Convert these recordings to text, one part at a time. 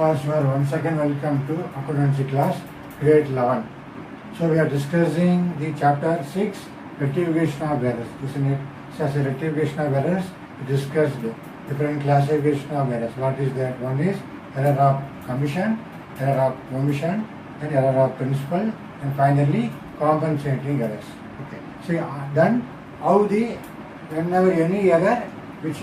First, once again welcome to accountancy class, grade 11. So we are discussing the chapter 6, rectification of errors. Isn't it? So as a rectification of errors, we discussed different classification of errors. What is that? One is error of commission, error of omission, and error of principal, and finally compensating errors. Okay. So then how whenever any error which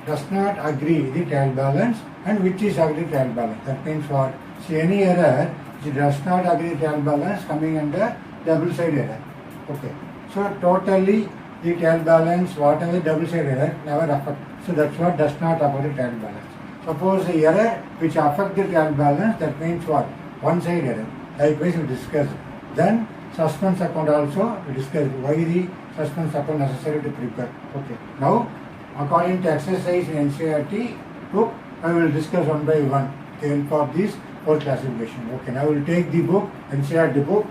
does not agree the trial balance and which is agree trial balance. That means what? See, any error which does not agree trial balance coming under double side error. Okay. So totally the trial balance, whatever double side error never affect. So that's what does not affect the trial balance. Suppose the error which affect the trial balance, that means what? One side error. Likewise we discussed. Then suspense account also we discussed why the suspense account necessary to prepare. Okay. Now according to exercise in NCERT book, I will discuss one by one with the help of this whole classification. Okay, now I will take the book, NCERT book.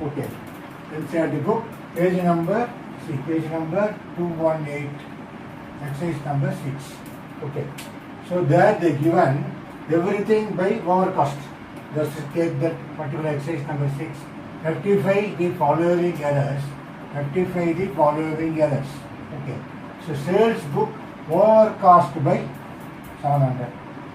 Okay, NCERT book, page number 218, exercise number 6. Okay, so there they given everything by over cost. Just take that particular exercise number 6. Rectify the following errors. Rectify the following errors. Okay. So sales book over cost by 700.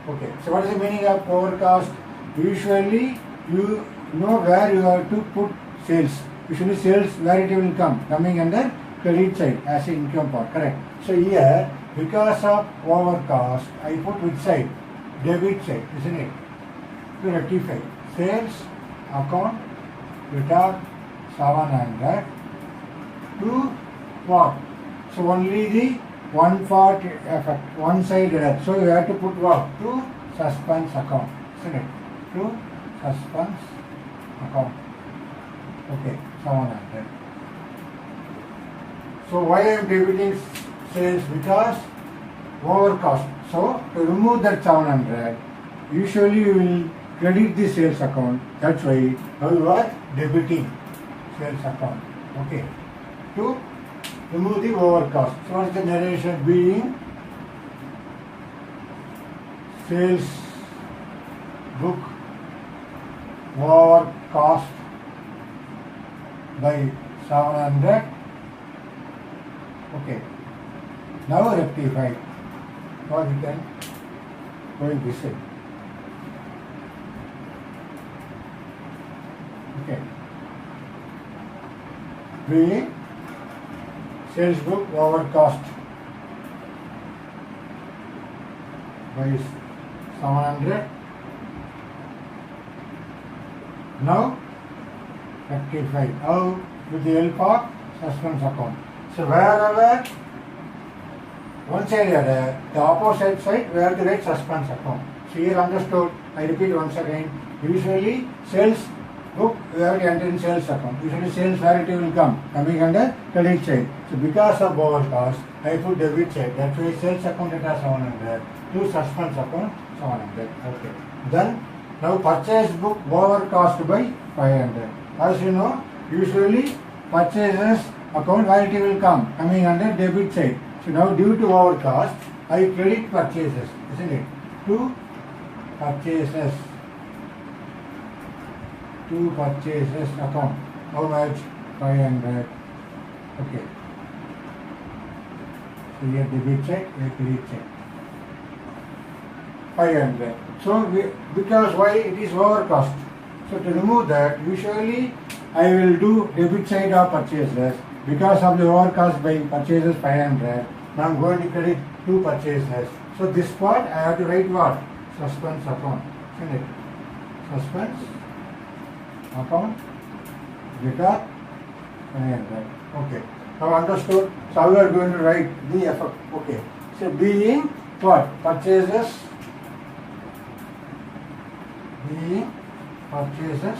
Okay. So what is the meaning of over cost? Usually you know where you have to put sales. Usually sales where it will come, coming under credit side as an income part. Correct. So here because of over cost I put which side? Debit side, isn't it? To rectify. Sales account return 700 to what? So only the one part effect, one side error. So you have to put what? To suspense account, isn't it? To suspense account. Okay, 700. So why I am debiting sales? Because over cost. So to remove that 700, usually you will credit the sales account. That's why now you are debiting sales account. Okay. To remove the over cost. So what is the narration being? Sales book over cost by 700. Okay. Now rectify. Or we can go in this way. Okay. Being sales book over cost by 700. Now rectify. How? With the help of suspense account. So wherever one side error, the opposite side we have to write suspense account. So here understood. I repeat once again. Usually sales book we have to enter in sales account. Usually sales where it will come, coming under credit side. So because of over cost, I put debit side. That's why sales account it has 700. To suspense account 700. Okay. Then now purchase book over cost by 500. As you know, usually purchases account where it will come, coming under debit side. So now due to over cost, I credit purchases, isn't it? To purchases. To purchases account. How much? 500. Okay. So here debit side, here credit side. 500. So because why it is over cost? So to remove that, usually I will do debit side of purchases. Because of the over cost by purchases 500. Now I am going to credit 2 purchases. So this part I have to write what? Suspense account. Isn't it? Suspense account because 500. Okay. Now understood. So we are going to write the effect. Okay. So being what? Purchases. Being purchases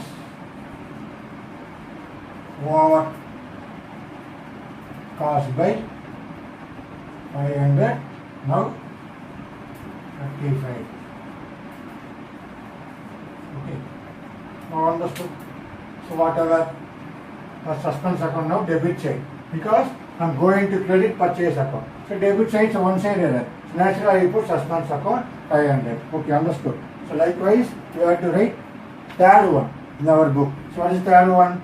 over cost by 500. Now rectify. Okay. Now understood. So whatever suspense account now debit side because I am going to credit purchase account. So debit side is one side error. So naturally I put suspense account 500. Okay, understood. So likewise, you have to write third one in our book. So what is third one?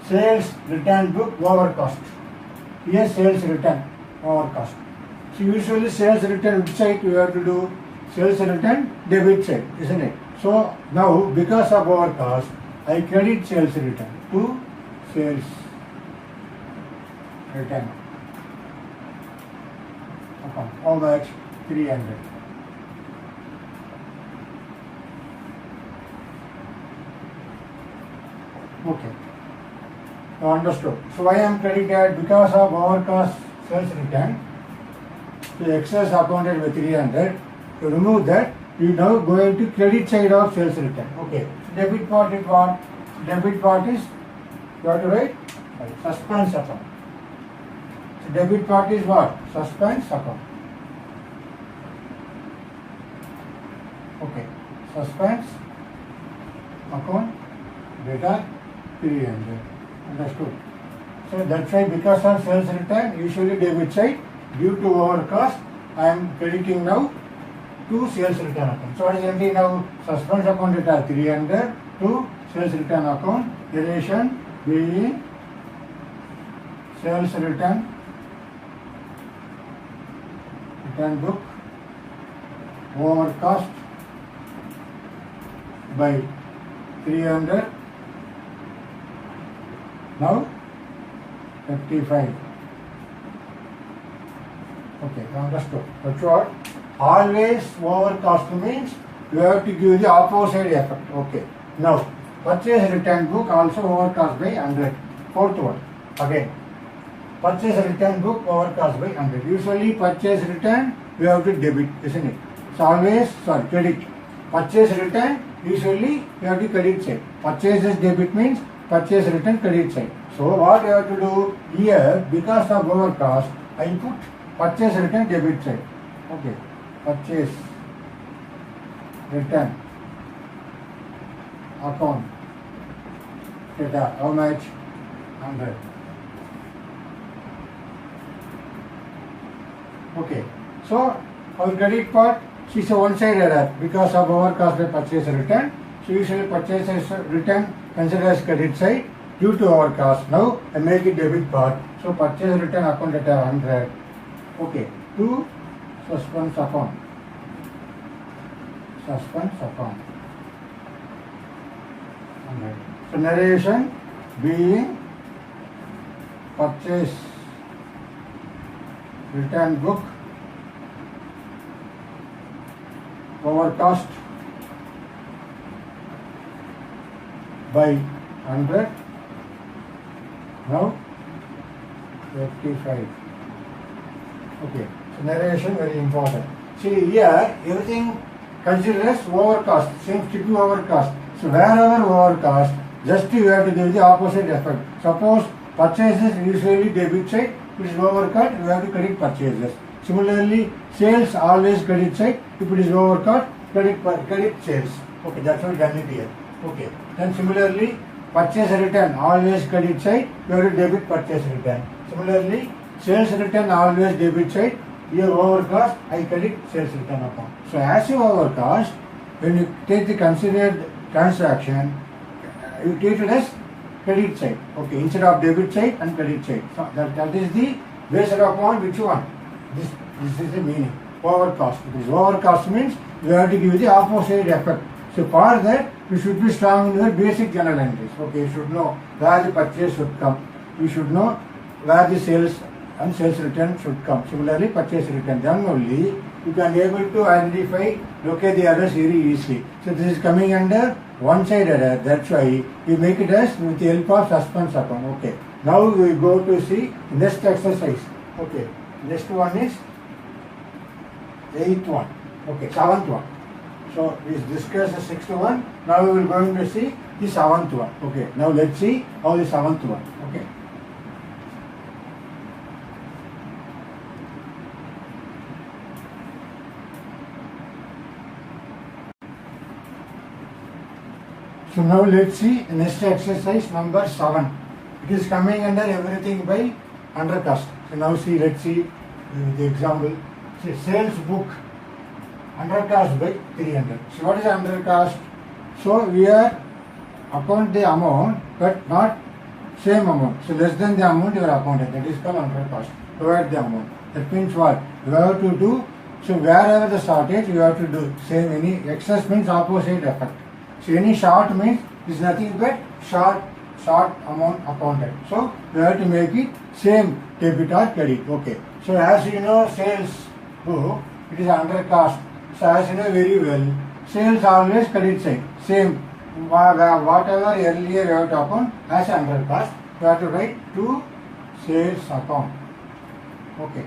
Sales return book over cost. Here sales return over cost. So usually sales return which side you have to do? Sales return debit side, isn't it? So now because of our cost, I credit sales return to sales return account. How much? 300. Okay. Now understood. So why I am credited? Because of our cost sales return. The excess accounted with 300. To remove that, you now go into credit side of sales return. Okay. So debit part is what? Debit part is, you have to write suspense account. So debit part is what? Suspense account. Okay. Suspense account data 300. Understood. So that's why because of sales return, usually debit side, due to our cost, I am crediting now to sales return account. So what is entry now? Suspense account data 300 to sales return account. Relation being sales return book over cost by 300. Now 55. Okay, understood. That's what? Always over cost means you have to give the opposite effect. Okay. Now, purchase return book also over cost by 100. Fourth one. Again. Purchase return book over cost by 100. Usually purchase return you have to debit, isn't it? So always, credit. Purchase return usually you have to credit side. Purchases debit means purchase return credit side. So what you have to do here, because of our cost, I put purchase return debit side. Okay. Purchase return account data. How much? 100. Okay. So our credit part, she is a one-side error because of our cost by purchase return. So usually purchase return considered as credit side due to our cost. Now I make it debit part. So purchase return account data 100. Okay. To suspense account. Suspense account. 100. So narration being purchase return book over cost by 100. Now 55. Okay. So narration very important. See here everything considered as over cost. Seems to be over cost. So wherever over cost, just you have to give the opposite effect. Suppose purchases usually debit side, it is over cost, you have to credit purchases. Similarly, sales always credit side. If it is over cost, credit sales. Okay, that's what done it here. Okay. Then similarly, purchase return always credit side, you have to debit purchase return. Similarly, sales return always debit side, here over cost, I credit sales return account. So as you over cost, when you take the considered transaction, you treat it as credit side. Okay, instead of debit side and credit side. So that is the based upon which one? This is the meaning. Over cost. Because over cost means you have to give the opposite effect. So for that, you should be strong in your basic journal entries. Okay, you should know where the purchase should come. You should know where the sales and sales return should come. Similarly, purchase return. Then only you can be able to identify, locate the errors very easily. So this is coming under one-side error. That's why you make it as with the help of suspense account. Okay. Now we go to see next exercise. Okay. Next one is 8th one. Okay, 7th one. So we discussed the 6th one. Now we will going to see the 7th one. Okay. Now let's see how the 7th one. Okay. So now let's see next exercise number 7. It is coming under everything by under cost. So now see, let's see the example. Say sales book undercast by 300. So what is undercast? So we are account the amount but not same amount. So less than the amount you are accounted. That is called undercast. Provide the amount. That means what? You have to do, so wherever the shortage you have to do same. Any excess means opposite effect. So any short means is nothing but short amount accounted. So you have to make it same debit or credit. Okay. So as you know, sales book, it is undercast. So as you know very well, sales always credit side. Same. Whatever earlier you have to account as undercast, you have to write to sales account. Okay.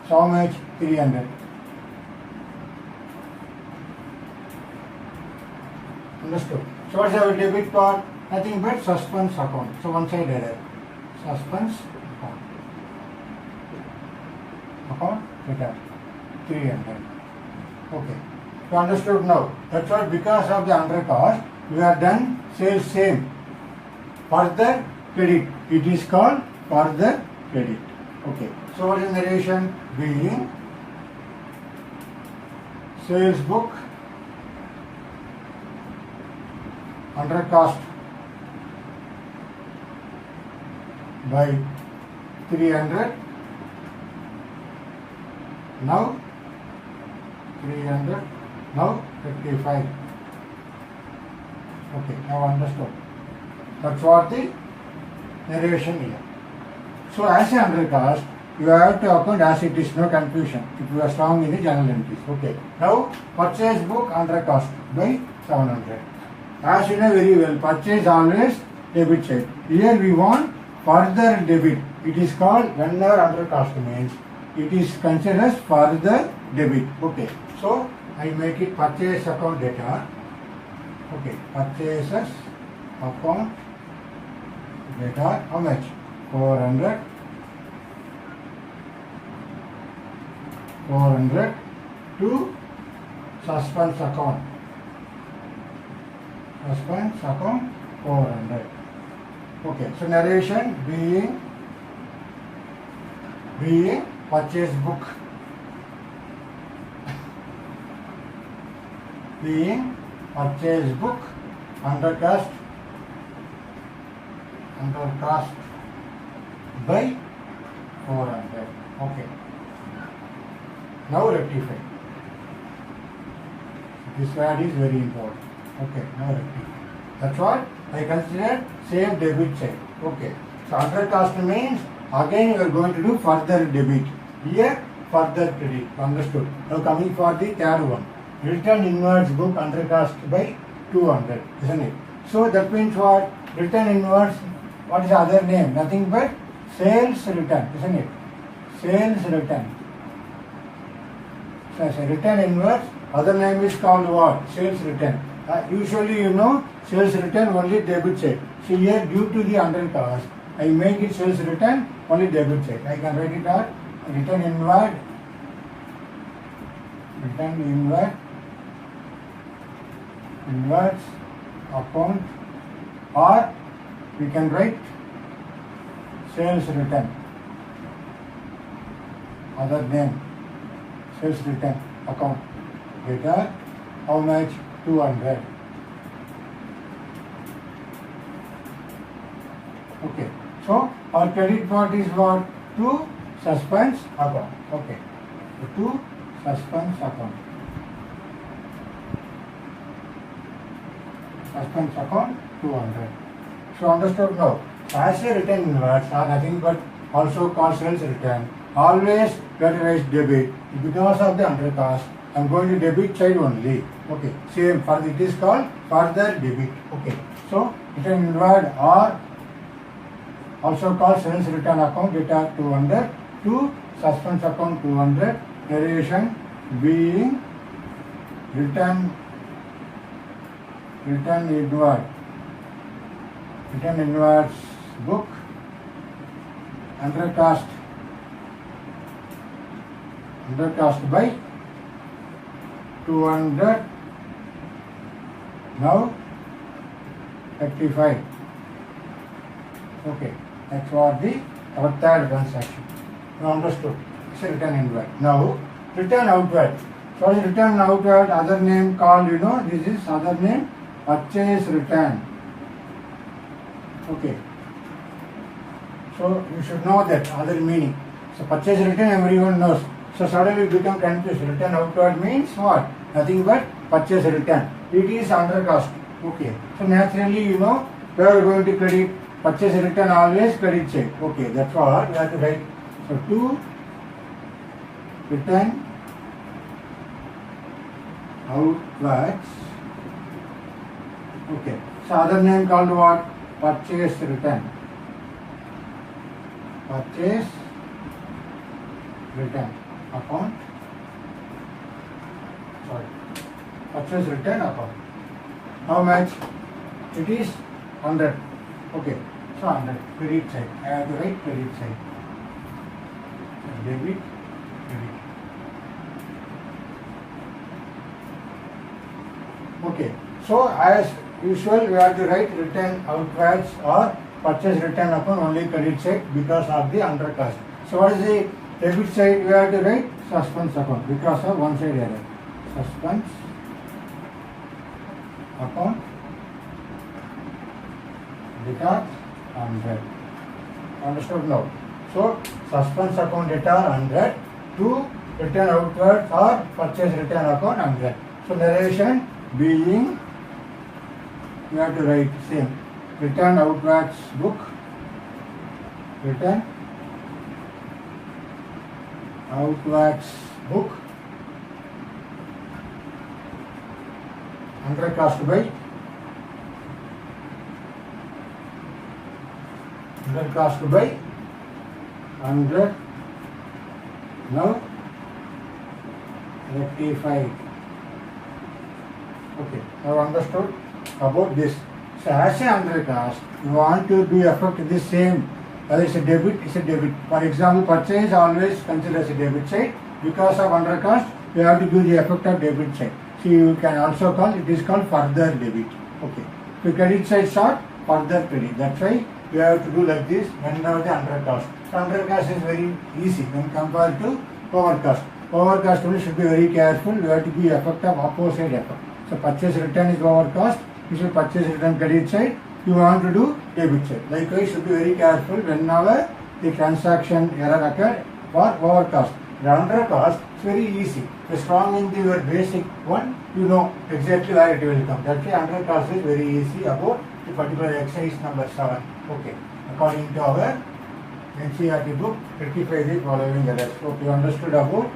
So how much? 300. Understood. So what's our debit part? Nothing but suspense account. So one side error. Suspense account. Account return 300. Okay. You understood now. That's why because of the undercost, we have done sales same. Further credit. It is called further credit. Okay. So what is narration? Being sales book undercost by 300. Now 300. Now 55. Okay, now understood. That's what the narration here. So as a undercast, you have to account as it is, no confusion. If you are strong in the journal entries. Okay. Now purchase book undercast by 700. As you know very well, purchase always debit side. Here we want further debit. It is called whenever undercast means it is considered as further debit. Okay. So I make it purchase account data. Okay. Purchases account data. How much? 400. 400 to suspense account. Suspense account 400. Okay, so narration being purchase book, being purchase book undercast by 400. Okay. Now rectify. This word is very important. Okay, now rectify. That's what I consider same debit side. Okay. So undercast means again you are going to do further debit. Here further credit. Understood. Now coming for the third one. Return inwards book undercast by 200. Isn't it? So that means what? Return inwards. What is the other name? Nothing but sales return. Isn't it? Sales return. So as a return inwards, other name is called what? Sales return. Usually you know sales return only debit side. So here due to the undercast, I make it sales return only debit side. I can write it out return inward inwards account, or we can write sales return. Other name. Sales return account data. How much? 200. Okay. So our credit part is what? To suspense account. Okay. To suspense account. Suspense account 200. So understood now. As a return inwards are nothing but also called sales return. Always categorize debit. Because of the undercast, I am going to debit side only. Okay. Same for it is called further debit. Okay. So return inward or also called sales return account data 200 to suspense account 200. Narration being return inwards book undercast by 200. Now 35. Okay, that's what our third transaction. Now understood. It's a return inward. Now return outward. So what is return outward? Other name called, this is other name purchase return. Okay. So you should know that other meaning. So purchase return everyone knows. So suddenly you become confused. Return outward means what? Nothing but purchase return. It is under cost. Okay. So naturally we are going to credit purchase return always credit check. Okay. That's what we have to write. So to return outwards. Okay. So other name called what? Purchase return. Purchase return account. Sorry. Purchase return account. How much? It is 100. Okay. So 100. Credit side. I have to write credit side. Debit. Credit. Okay. So as usual, we have to write return outwards or purchase return account only credit side because of the under cost. So what is the debit side? We have to write suspense account because of one side error. Suspense account data 100. Understood now? So suspense account data 100 to return outwards or purchase return account 100. So narration being, you have to write same. Return outwards book. Return outwards book. Under cost by. Under cost by 100. Now rectify. Okay, now understood about this. So as a under cost, you want to be affect the same. Whether it's a debit, it's a debit. For example, purchase always considered as a debit side. Because of under cost, you have to give the effect of debit side. So you can also call, it is called further debit. Okay. So credit side short, further credit. That's why you have to do like this whenever the under cost. So under cost is very easy when compared to over cost. Over cost only should be very careful. You have to give effect of opposite effect. So purchase return is over cost. You should purchase return credit side. You want to do debit side. Likewise, you should be very careful whenever the transaction error occur for over cost. The under cost is very easy. The strong in your basic one, you know exactly where it will come. That's why under cost is very easy about the particular exercise number 7. Okay. According to our NCERT book, rectify the following errors. Okay, you understood about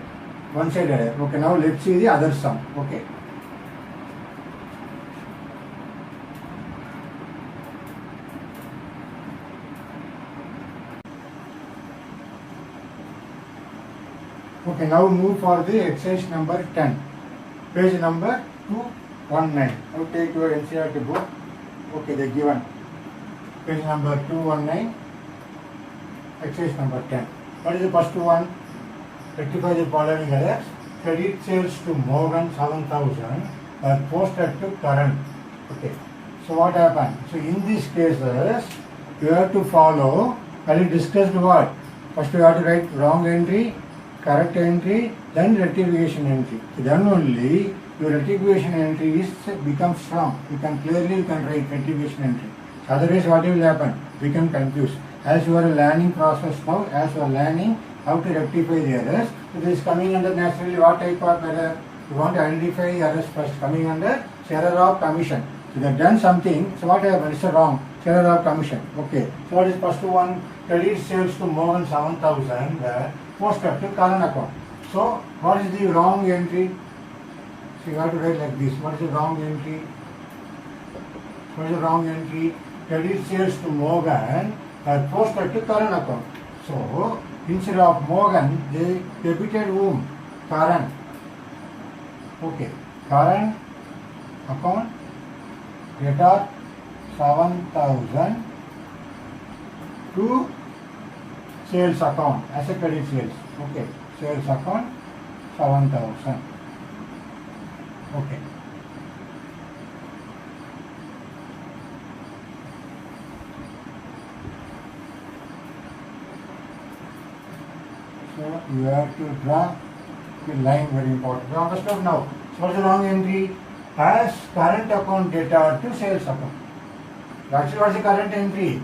one side error. Okay, now let's see the other sum. Okay. Okay, now move for the exercise number 10. Page number 219. Now take your NCERT book. Okay, they given. Page number 219. Exercise number 10. What is the first one? Rectify the following errors. Credit sales to Morgan 7,000 are posted to current. Okay. So what happened? So in these cases, you have to follow. I discussed what? First you have to write wrong entry, correct entry, then rectification entry. So then only your rectification entry is becomes strong. You can write rectification entry. Otherwise, what will happen? Become confused. As you are learning process now, as you are learning how to rectify the errors, it is coming under naturally what type of error? You want to identify errors first. Coming under error of commission. So you have done something. So what happened? It's wrong. Error of commission. Okay. So what is first one? Credit sales to Morgan 7,000. Posted to current account. So what is the wrong entry? So you have to write like this. What is the wrong entry? What is the wrong entry? Credit sales to Morgan are posted to current account. So instead of Morgan, they debited whom? Current. Okay. Current account debtor 7,000 to sales account as a credit sales. Okay. Sales account 7,000. Okay. So you have to draw line very important. You understand now? So what's the wrong entry? Has current account data to sales account. Actually, what's the current entry?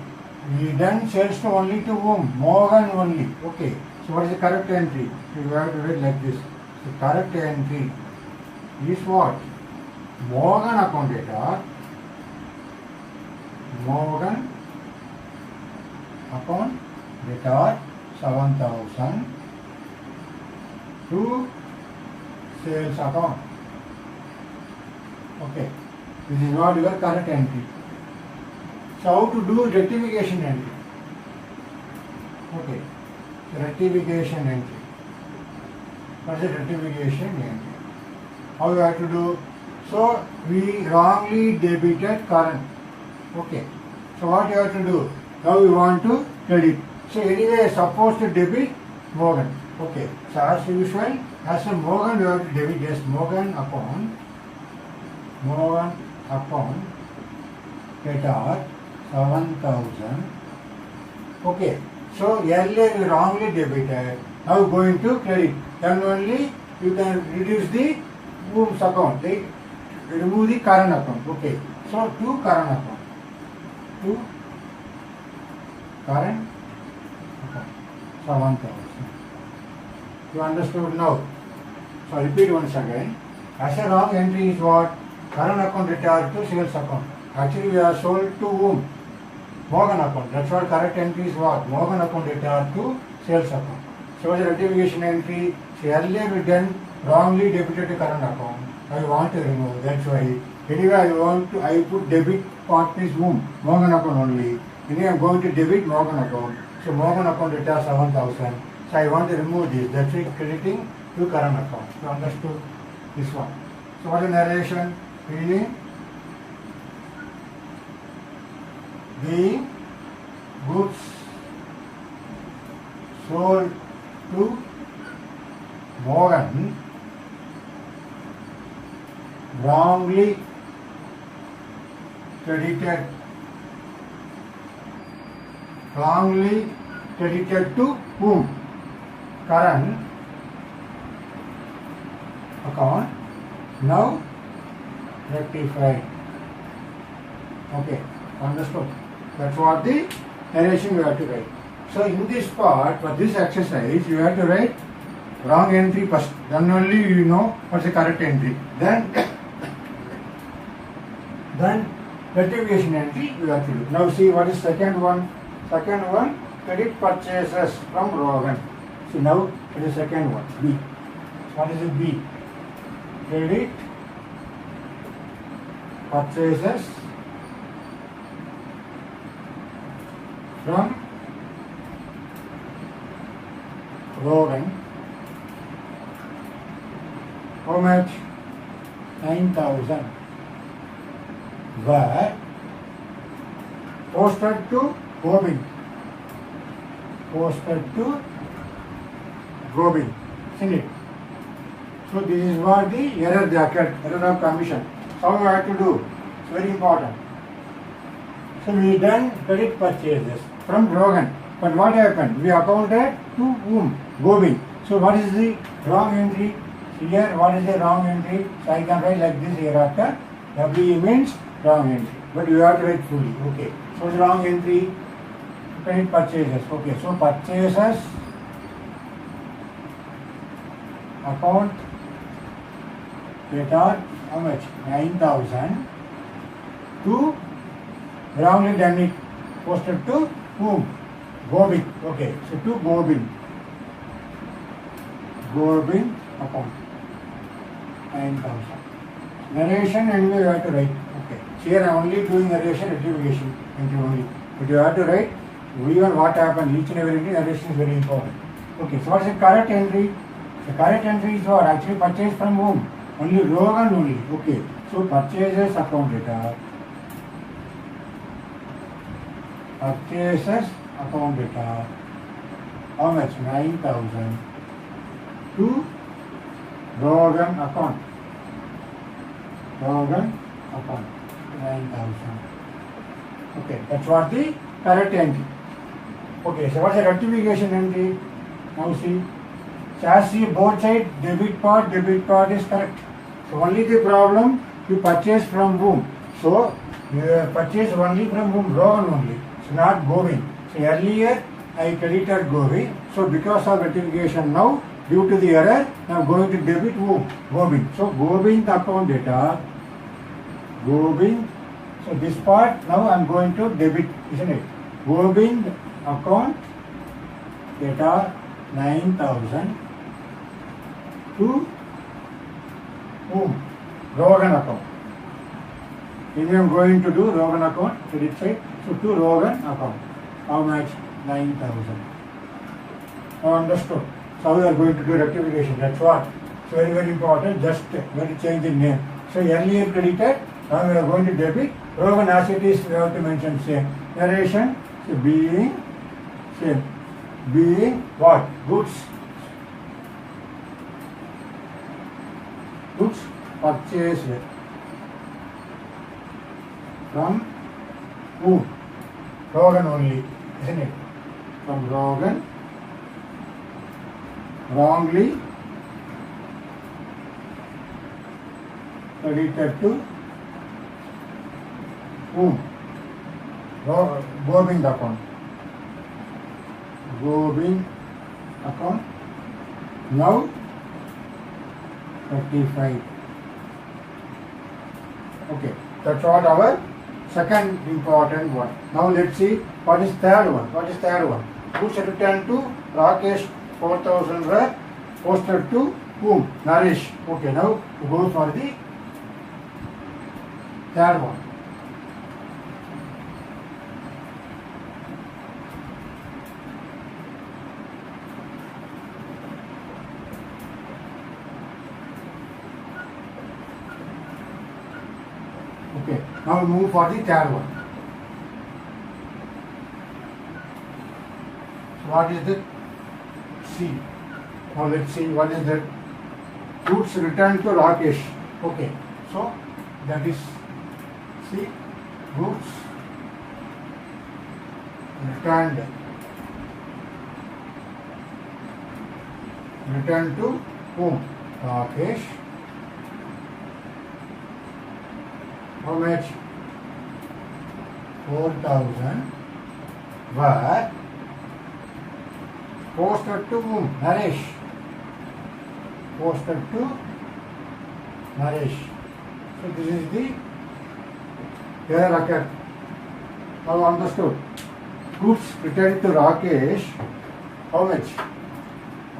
We done sales to only to whom? Morgan only. Okay. So what is the correct entry? You have to write like this. The correct entry is what? Morgan account data. Morgan account data 7,000 to sales account. Okay. This is what your correct entry. So how to do rectification entry? Okay. Rectification entry. What is rectification entry? How you have to do? So we wrongly debited current. Okay. So what you have to do? Now we want to credit. So anyway, supposed to debit Morgan. Okay. So as usual, as a Morgan you have to debit yes Morgan account data 7,000. Okay. So earlier you wrongly debited. Now going to credit. Then only you can reduce the whom's account. Remove the current account. Okay. So to current account. To current account. 7,000. You understood now? So repeat once again. As a wrong entry is what? Current account retired to sales account. Actually we are sold to whom? Morgan account. That's what correct entry is what? Morgan account retired to sales account. So the rectification entry, so earlier we done wrongly debited to current account. I want to remove. That's why. Anyway, I put debit part is whom? Morgan account only. Anyway, I am going to debit Morgan account. So Morgan account data 7,000. So I want to remove this. That's it, crediting to current account. You understood this one. So what is narration? The goods sold to Morgan wrongly credited to whom? Current account. Now rectified. Okay, understood. That's what the narration you have to write. So in this part, for this exercise, you have to write wrong entry first. Then only you know what's the correct entry. Then rectification entry you have to do. Now see what is second one. Second one, credit purchases from Rogan. See now it is second one, B. What is it, B? Credit purchases from Rogan. How much? 9,000 were posted to Gobind. Isn't it? So this is what the error they occurred, error of commission. How you have to do? It's very important. So we done credit purchases from Rogan. But what happened? We accounted to whom? Gobind. So what is the wrong entry? Here what is the wrong entry? So I can write like this hereafter. W means wrong entry. But you have to write fully. Okay. So the wrong entry, credit purchases. Okay. So purchases account data how much? 9,000 to wrongly done it. Posted to whom? Gobind. Okay. So to Gobind account 9,000. Narration anyway you have to write. Okay. Here I am only doing narration, rectification entry only. But you have to write even what happened, each and every entry, narration is very important. Okay. So what is the correct entry? The correct entry is what? Actually purchase from whom? Only Rogan only. Okay. So purchases account data. Purchases account data. How much? 9,000 to Rogan account. 9,000. Okay, that's what the correct entry. Okay, so what's the rectification entry? Now see, So as see both sides, debit part is correct. So only the problem, you purchase from whom? So you purchase only from whom? Rohan only. So not Govind. So earlier I credited Govind. So because of rectification now, due to the error, I am going to debit whom? Govind. So Govind account data, Govind. So this part now I am going to debit, isn't it? Govind account data 9,000 to whom? Rogan account. If I am going to do Rogan account, credit side, so to Rogan account. How much? 9,000. Understood. So we are going to do rectification. That's what. So very, very important. Just going to change the name. So earlier credited, now we are going to debit. Rogan as it is, we have to mention same. Narration, so being same. Being what? Goods. Goods purchased from whom? Rogan only, isn't it? From Rogan, wrongly credited to whom? Govind account. Govind account. Now 35. Okay, that's what our second important one. Now let's see what is third one. What is third one? Goods returned to Rakesh 4,000 were posted to whom? Naresh. Okay, now we go for the third one. Okay, now we move for the third one. So what is the C? Now let's see what is the goods returned to Rakesh. Okay, so that is C. Goods returned to whom? Rakesh. How much? 4,000 were posted to whom? Naresh. Posted to Naresh. So this is the error occurred. Now understood. Goods returned to Rakesh. How much?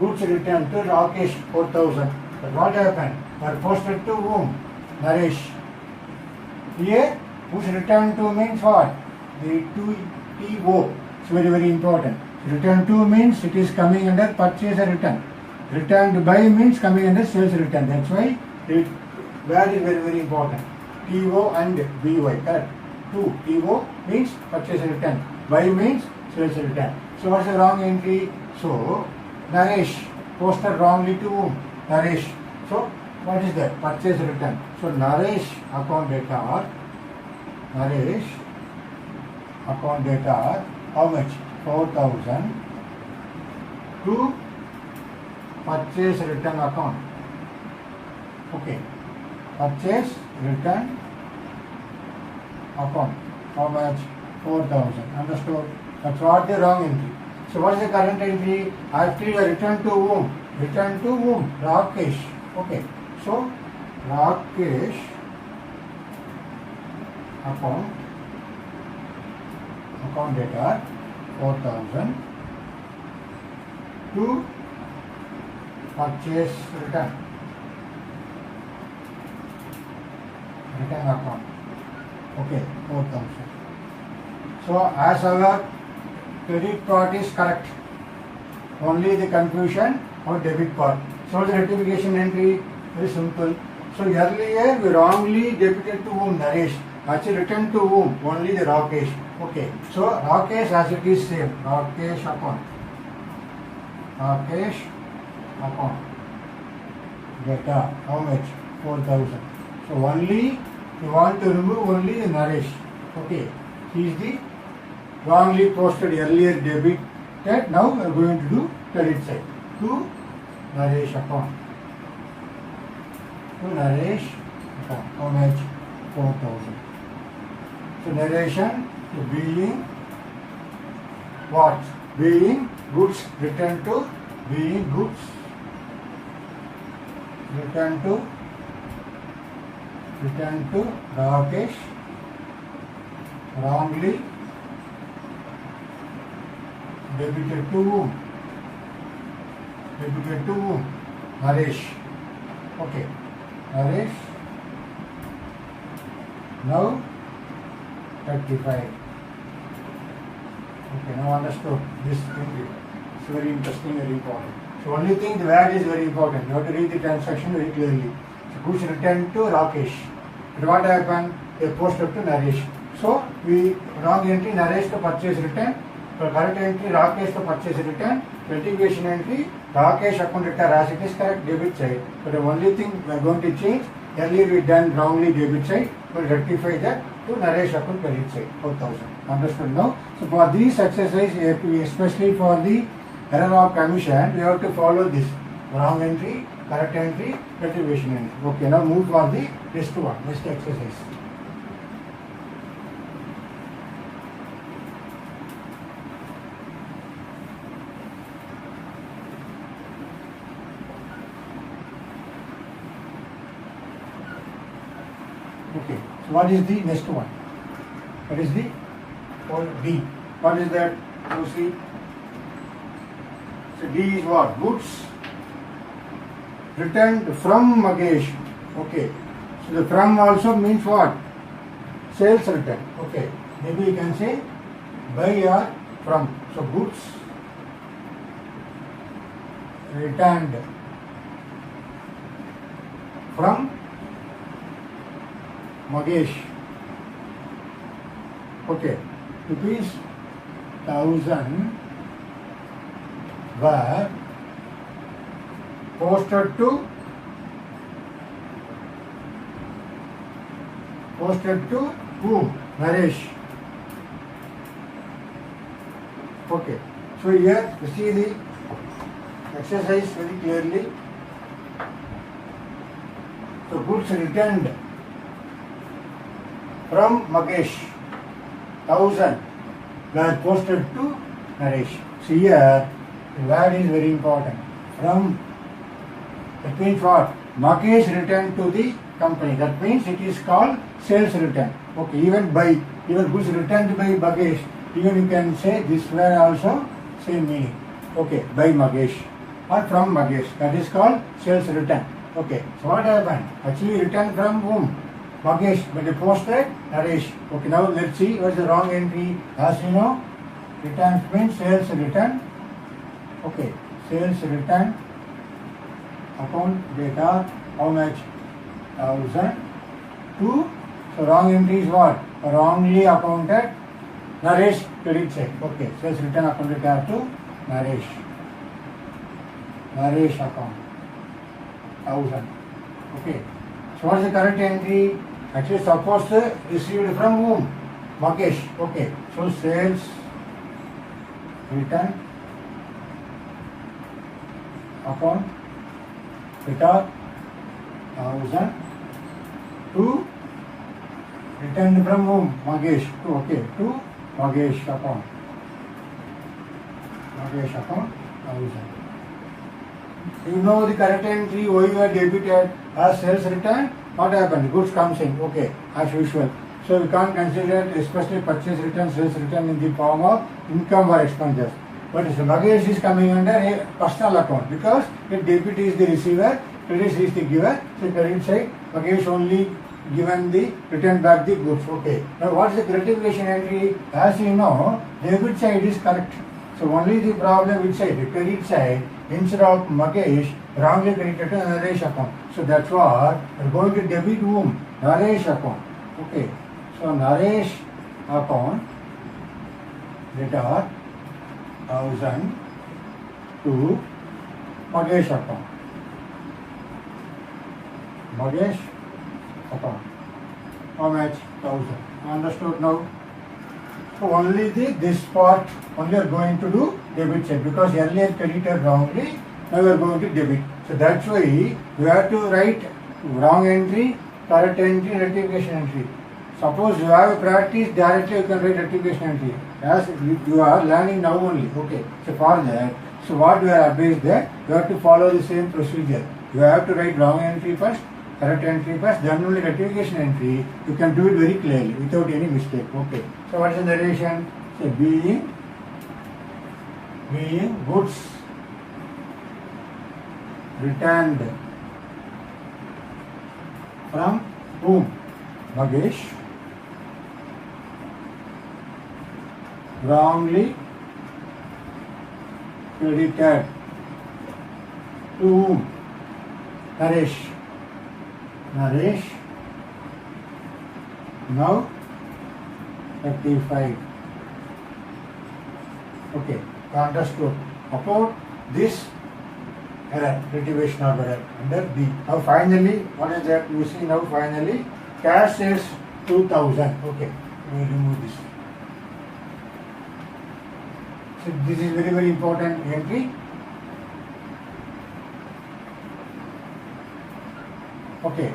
Goods returned to Rakesh 4,000. But what happened? They are posted to whom? Naresh. Here, goods returned to means what? The TO. It's very, very important. Return to means it is coming under purchase or return. Returned by means coming under sales return. That's why it where is very, very important. TO and BY. Correct. To TO means purchase or return. By means sales return. So what's the wrong entry? So Naresh posted wrongly to whom? Naresh. So what is that? Purchase return. So Naresh account data. Naresh account data. How much? 4,000 to purchase return account. Okay. Purchase return account. How much? 4,000. Understood? That's what the wrong entry. So what is the current entry? Actually return to whom? Return to whom? Rakesh. Okay. So Rakesh account data 4,000 to purchase return account. Okay, 4,000. So as our credit part is correct, only the confusion or debit part. So the rectification entry very simple. So earlier we wrongly debited to whom? Naresh. Actually returned to whom? Only the Rakesh. Okay. So Rakesh as it is same. Rakesh account. Rakesh account. Data. How much? 4,000. So only you want to remove only the Naresh. Okay. He is the wrongly posted earlier debited. Now we are going to do credit side. To Naresh account. To Naresh account. How much? 4,000. So narration to being what? Being goods returned to being goods returned to Rakesh wrongly debited to whom? Debited to whom? Naresh. Okay. Naresh. Now 35. Okay, now understood this thing. It's very interesting, very important. So only thing, the word is very important. You have to read the transaction very clearly. So goods returned to Rakesh. But what happened? They posted to Naresh. So we wrong entry Naresh to purchase return. So correct entry Rakesh to purchase return. Litigation entry Rakesh account return as it is correct debit side. But the only thing we are going to change, earlier we done wrongly debit side. We'll rectify that to Naresh account credit side 4,000. Understood now? So for these exercise, especially for the error of commission, we have to follow this wrong entry, correct entry, rectification entry. Okay, now move for the next one, next exercise. Okay, so what is the next one? What is the D? What is that? You see? So D is what? Goods returned from Magesh. Okay. So the from also means what? Sales return. Okay. Maybe you can say by or from. So goods returned from Magesh. Okay. Rupees 1,000 were posted to whom? Naresh. Okay. So here you see the exercise very clearly. So goods returned from Magesh, 1,000 were posted to Naresh. See here, the word is very important. From, that means what? Magesh returned to the company. That means it is called sales return. Okay, even goods returned by Magesh, even you can say this word also same meaning. Okay, by Magesh or from Magesh. That is called sales return. Okay, so what happened? Actually return from whom? Magesh, but they posted Naresh. Okay, now let's see what's the wrong entry. As you know, return means sales return. Okay, sales return account data, how much? 1,000 to, so wrong entry is what? Wrongly accounted Naresh credit check. Okay, sales return account data to Naresh. Naresh account 1,000. Okay, so what is the correct entry? Actually, suppose received from whom? Magesh. Okay, so sales return account data 1,000 to returned from whom? Magesh. Okay, to Magesh account. Magesh account 1,000. You know the correct entry, why you are debited as sales return. What happened? Goods comes in. Okay, as usual. So we can't consider it, especially purchase return, sales return in the form of income or expenses. But Magesh is coming under a personal account because the debit is the receiver, credit is the giver. So credit side, Magesh only given the return back the goods. Okay. Now what is the gratification entry? As you know, debit side is correct. So only the problem which side, the credit side, instead of Magesh, wrongly credited to Naresh account. So that's what we're going to debit whom? Naresh account. Okay. So Naresh account data 1,000 to Magesh account. Magesh account. How much? 1,000. Understood now? So only this part only are going to do debit check because earlier credited wrongly Now we are going to debit. So that's why you have to write wrong entry, correct entry, rectification entry. Suppose you have a practice, directly you can write rectification entry. As you are learning now only. Okay. So for that, so what we are advised that you have to follow the same procedure. You have to write wrong entry first, correct entry first, then only rectification entry. You can do it very clearly without any mistake. Okay. So what is the narration? So being goods returned from whom? Magesh. Wrongly credited to whom? Naresh. Now rectified. Okay, understood. About this error, rectification of error under B. Now finally, what is that? You see now finally, cash sales 2000. Okay, we will remove this. So this is very, very important entry. Okay,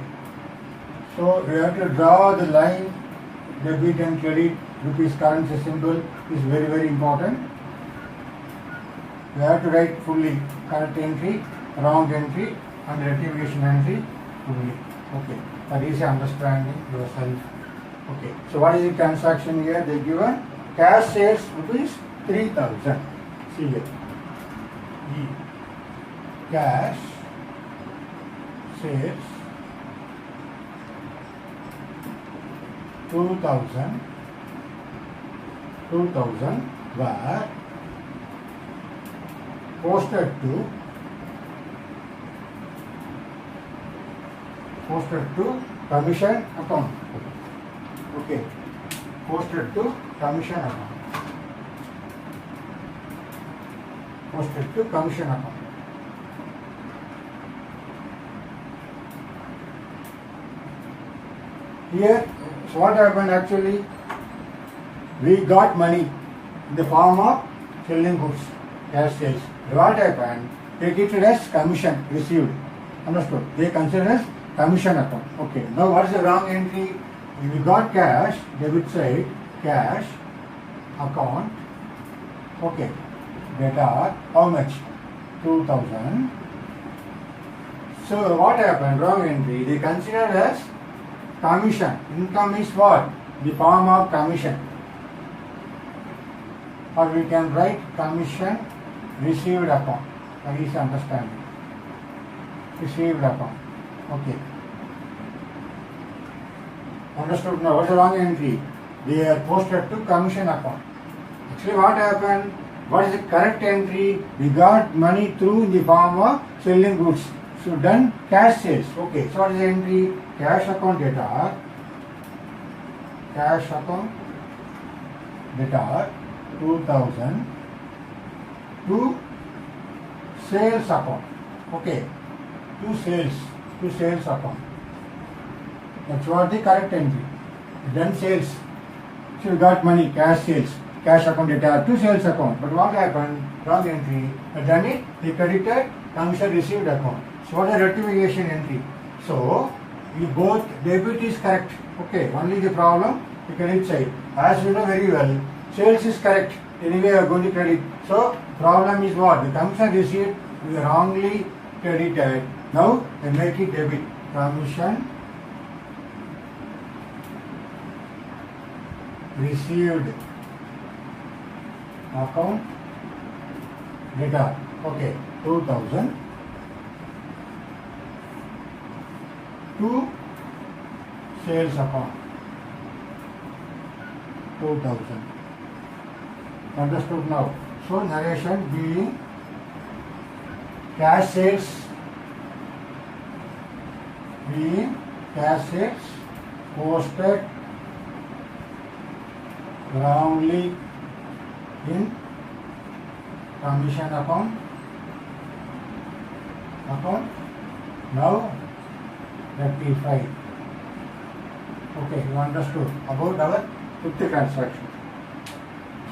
so we have to draw the line, debit and credit, rupees currency symbol is very, very important. We have to write fully correct entry, wrong entry and rectification entry fully. Okay, for easy understanding yourself. Okay, so what is the transaction here? They given cash sales rupees 3000. See here. Cash sales 2000 were posted to commission account. Okay, posted to commission account. Posted to commission account. Here, so what happened actually? We got money in the form of selling goods, cash sales. What happened? They treated as commission received. Understood? They consider as commission account. Okay. Now what is the wrong entry? We got cash, debit side, cash, account. Okay. Data, how much? 2000. So what happened? Wrong entry. They consider as commission. Income is what? The form of commission. Or we can write commission received account. For easy understanding. Received account. Okay. Understood now? What's the wrong entry? They are posted to commission account. Actually what happened? What is the correct entry? We got money through in the form of selling goods. So done cash sales. Okay. So what is the entry? Cash account data. Cash account data 2000 to sales account. Okay. To sales account. That's what the correct entry. Done sales. So we got money, cash sales. Cash account data to sales account. But what happened? Wrong entry. Done it, they credited commission received account. So what is the rectification entry? So we both debit is correct. Okay, only the problem the credit side. As you know very well, sales is correct. Anyway, we are going to credit. So problem is what? The commission received we wrongly credited. Now we make it debit. Commission received account data. Okay, 2000 to sales account 2000. Understood now? So narration being cash sales posted wrongly in commission account now rectified. Okay, you understood about our fifth transaction.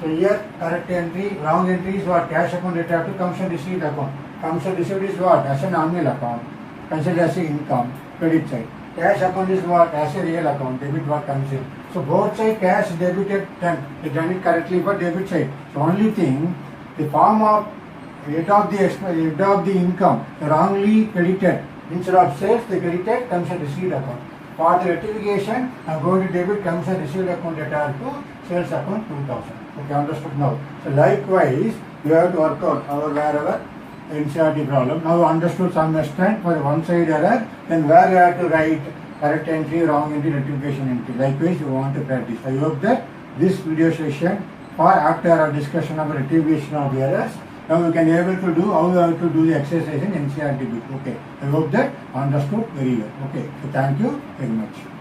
So here correct entry, wrong entry is what? Cash account data to commission received account. Comes and received is what? As a nominal account, considered as a income, credit side. Cash account is what? As a real account, debit what comes in. So both side cash debited done. They done it correctly for debit side. So only thing, the form of head of the income wrongly credited. Instead of sales, the credited comes and received account. For the rectification, I'm going to debit comes and received account data to sales account 2000. Okay, understood now. So likewise, you have to work out our wherever NCERT problem. Now understood some extent for one side error, then where you have to write correct entry, wrong entry, rectification entry. Likewise, you want to practice. I hope that this video session, or after our discussion of rectification of errors, now you can be able to do how you have to do the exercise in NCERT book. Okay, I hope that understood very well. Okay, so thank you very much.